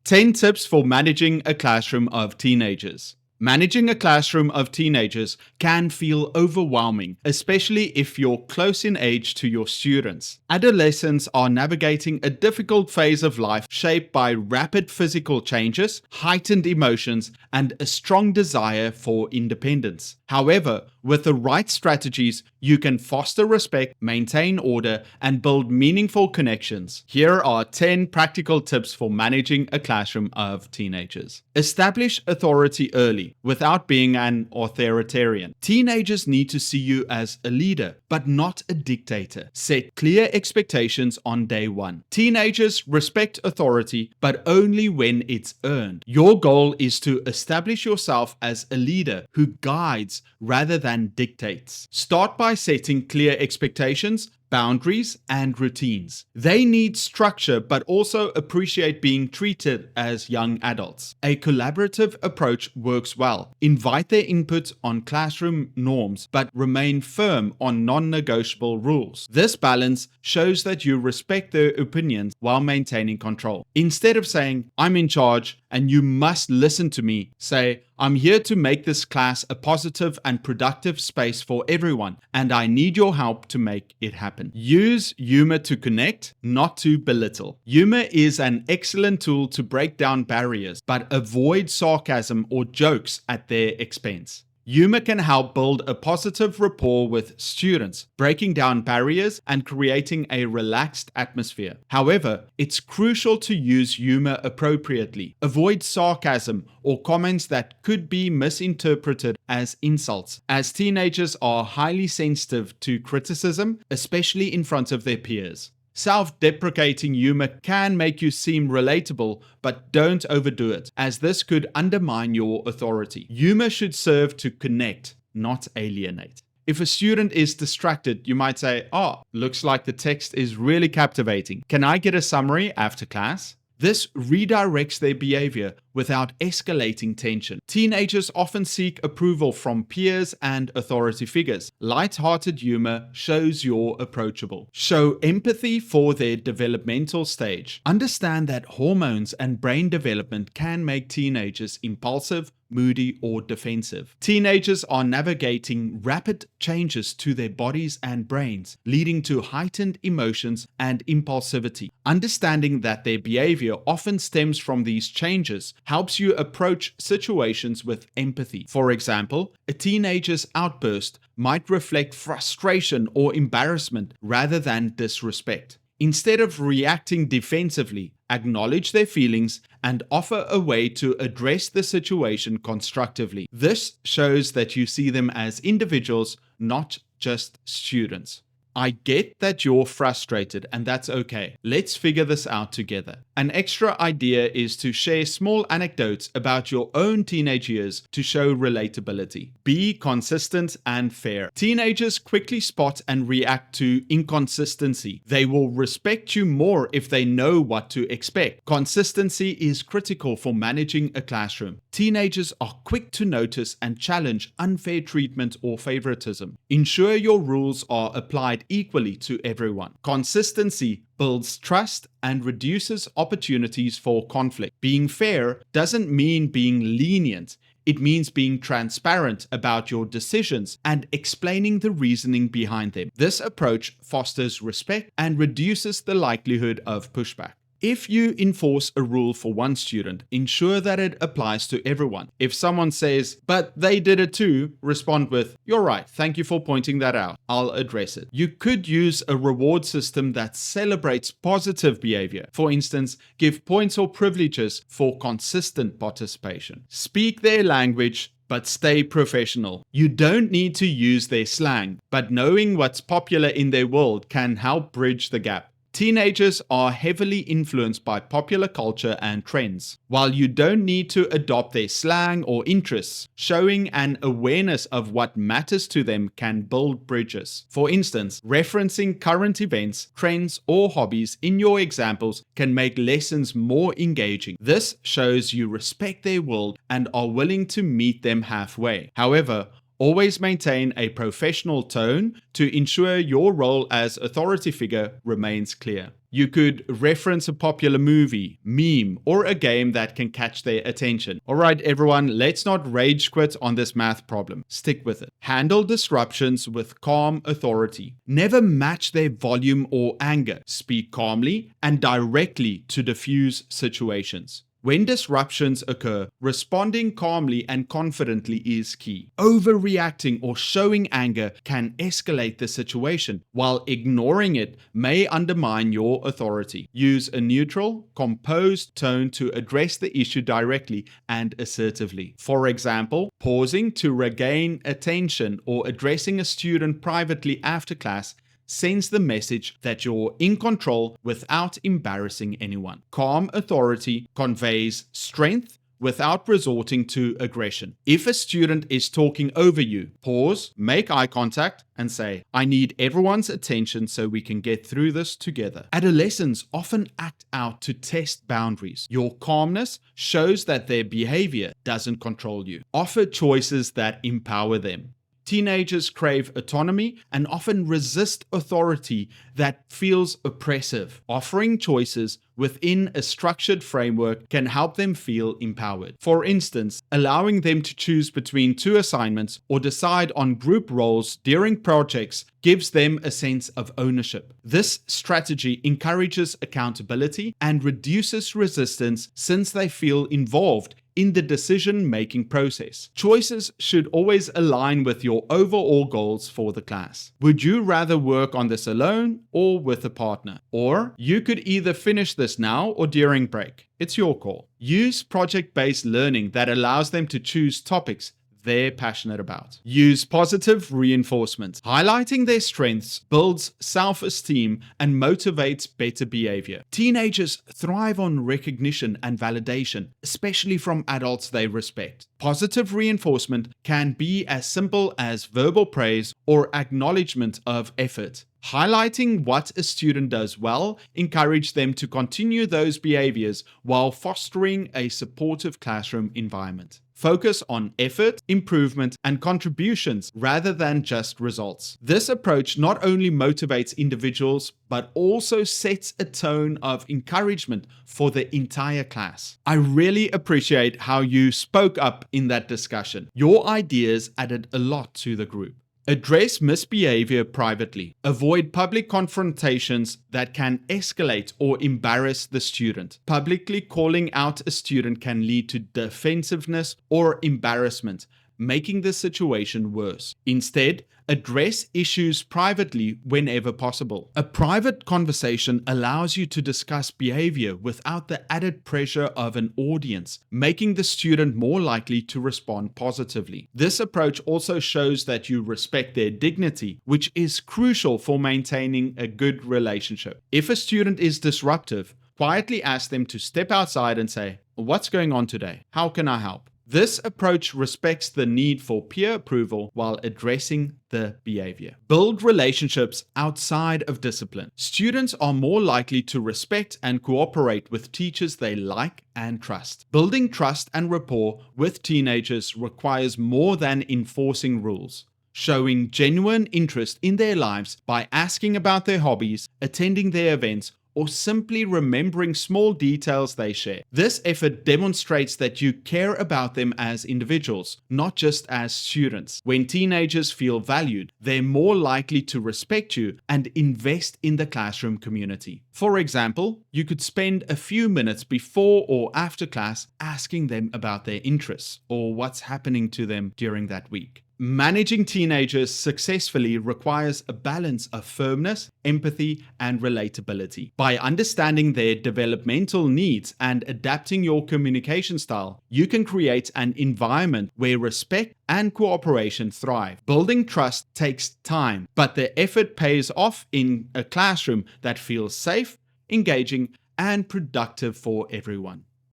10 tips for managing a classroom of teenagers. Managing a classroom of teenagers can feel overwhelming, especially if you're close in age to your students. Adolescents are navigating a difficult phase of life shaped by rapid physical changes, heightened emotions, and a strong desire for independence. However, with the right strategies, you can foster respect, maintain order, and build meaningful connections. Here are 10 practical tips for managing a classroom of teenagers. Establish authority early without being an authoritarian. Teenagers need to see you as a leader, but not a dictator. Set clear expectations on day one. Teenagers respect authority, but only when it's earned. Your goal is to establish yourself as a leader who guides rather than dictates. Start by setting clear expectations, boundaries, and routines. They need structure but also appreciate being treated as young adults. A collaborative approach works well. Invite their input on classroom norms but remain firm on non-negotiable rules. This balance shows that you respect their opinions while maintaining control. Instead of saying, "I'm in charge and you must listen to me," say, "I'm here to make this class a positive and productive space for everyone, and I need your help to make it happen." Use humor to connect, not to belittle. Humor is an excellent tool to break down barriers, but avoid sarcasm or jokes at their expense. Humor can help build a positive rapport with students, breaking down barriers and creating a relaxed atmosphere. However, it's crucial to use humor appropriately. Avoid sarcasm or comments that could be misinterpreted as insults, as teenagers are highly sensitive to criticism, especially in front of their peers. Self-deprecating humor can make you seem relatable, but don't overdo it, as this could undermine your authority. Humor should serve to connect, not alienate. If a student is distracted, you might say, "Oh, looks like the text is really captivating. Can I get a summary after class?" This redirects their behavior without escalating tension. Teenagers often seek approval from peers and authority figures. Light-hearted humor shows you're approachable. Show empathy for their developmental stage. Understand that hormones and brain development can make teenagers impulsive, moody, or defensive. Teenagers are navigating rapid changes to their bodies and brains, leading to heightened emotions and impulsivity. Understanding that their behavior often stems from these changes helps you approach situations with empathy. For example, a teenager's outburst might reflect frustration or embarrassment rather than disrespect. Instead of reacting defensively, acknowledge their feelings and offer a way to address the situation constructively. This shows that you see them as individuals, not just students. I get that you're frustrated, and that's okay. Let's figure this out together. An extra idea is to share small anecdotes about your own teenage years to show relatability. Be consistent and fair. Teenagers quickly spot and react to inconsistency. They will respect you more if they know what to expect. Consistency is critical for managing a classroom. Teenagers are quick to notice and challenge unfair treatment or favoritism. Ensure your rules are applied equally to everyone. Consistency builds trust and reduces opportunities for conflict. Being fair doesn't mean being lenient. It means being transparent about your decisions and explaining the reasoning behind them. This approach fosters respect and reduces the likelihood of pushback. If you enforce a rule for one student, ensure that it applies to everyone. If someone says, "But they did it too," respond with, "You're right, thank you for pointing that out. I'll address it." You could use a reward system that celebrates positive behavior. For instance, give points or privileges for consistent participation. Speak their language, but stay professional. You don't need to use their slang, but knowing what's popular in their world can help bridge the gap. Teenagers are heavily influenced by popular culture and trends. While you don't need to adopt their slang or interests, showing an awareness of what matters to them can build bridges. For instance, referencing current events, trends, or hobbies in your examples can make lessons more engaging. This shows you respect their world and are willing to meet them halfway. However, always maintain a professional tone to ensure your role as authority figure remains clear. You could reference a popular movie, meme, or a game that can catch their attention. All right, everyone, let's not rage quit on this math problem. Stick with it. Handle disruptions with calm authority. Never match their volume or anger. Speak calmly and directly to diffuse situations. When disruptions occur, responding calmly and confidently is key. Overreacting or showing anger can escalate the situation, while ignoring it may undermine your authority. Use a neutral, composed tone to address the issue directly and assertively. For example, pausing to regain attention or addressing a student privately after class sends the message that you're in control without embarrassing anyone. Calm authority conveys strength without resorting to aggression. If a student is talking over you, pause, make eye contact, and say, "I need everyone's attention so we can get through this together." Adolescents often act out to test boundaries. Your calmness shows that their behavior doesn't control you. Offer choices that empower them. Teenagers crave autonomy and often resist authority that feels oppressive. Offering choices within a structured framework can help them feel empowered. For instance, allowing them to choose between 2 assignments or decide on group roles during projects gives them a sense of ownership. This strategy encourages accountability and reduces resistance since they feel involved in the decision-making process. Choices should always align with your overall goals for the class. Would you rather work on this alone or with a partner? Or you could either finish this now or during break. It's your call. Use project-based learning that allows them to choose topics they're passionate about. Use positive reinforcement. Highlighting their strengths builds self-esteem and motivates better behavior. Teenagers thrive on recognition and validation, especially from adults they respect. Positive reinforcement can be as simple as verbal praise or acknowledgement of effort. Highlighting what a student does well encourages them to continue those behaviors while fostering a supportive classroom environment. Focus on effort, improvement, and contributions rather than just results. This approach not only motivates individuals, but also sets a tone of encouragement for the entire class. I really appreciate how you spoke up in that discussion. Your ideas added a lot to the group. Address misbehavior privately. Avoid public confrontations that can escalate or embarrass the student. Publicly calling out a student can lead to defensiveness or embarrassment, making the situation worse. Instead, address issues privately whenever possible. A private conversation allows you to discuss behavior without the added pressure of an audience, making the student more likely to respond positively. This approach also shows that you respect their dignity, which is crucial for maintaining a good relationship. If a student is disruptive, quietly ask them to step outside and say, "What's going on today? How can I help?" This approach respects the need for peer approval while addressing the behavior. Build relationships outside of discipline. Students are more likely to respect and cooperate with teachers they like and trust. Building trust and rapport with teenagers requires more than enforcing rules. Showing genuine interest in their lives by asking about their hobbies, attending their events, or simply remembering small details they share. This effort demonstrates that you care about them as individuals, not just as students. When teenagers feel valued, they're more likely to respect you and invest in the classroom community. For example, you could spend a few minutes before or after class asking them about their interests or what's happening to them during that week. Managing teenagers successfully requires a balance of firmness, empathy, and relatability. By understanding their developmental needs and adapting your communication style, you can create an environment where respect and cooperation thrive. Building trust takes time, but the effort pays off in a classroom that feels safe, engaging, and productive for everyone.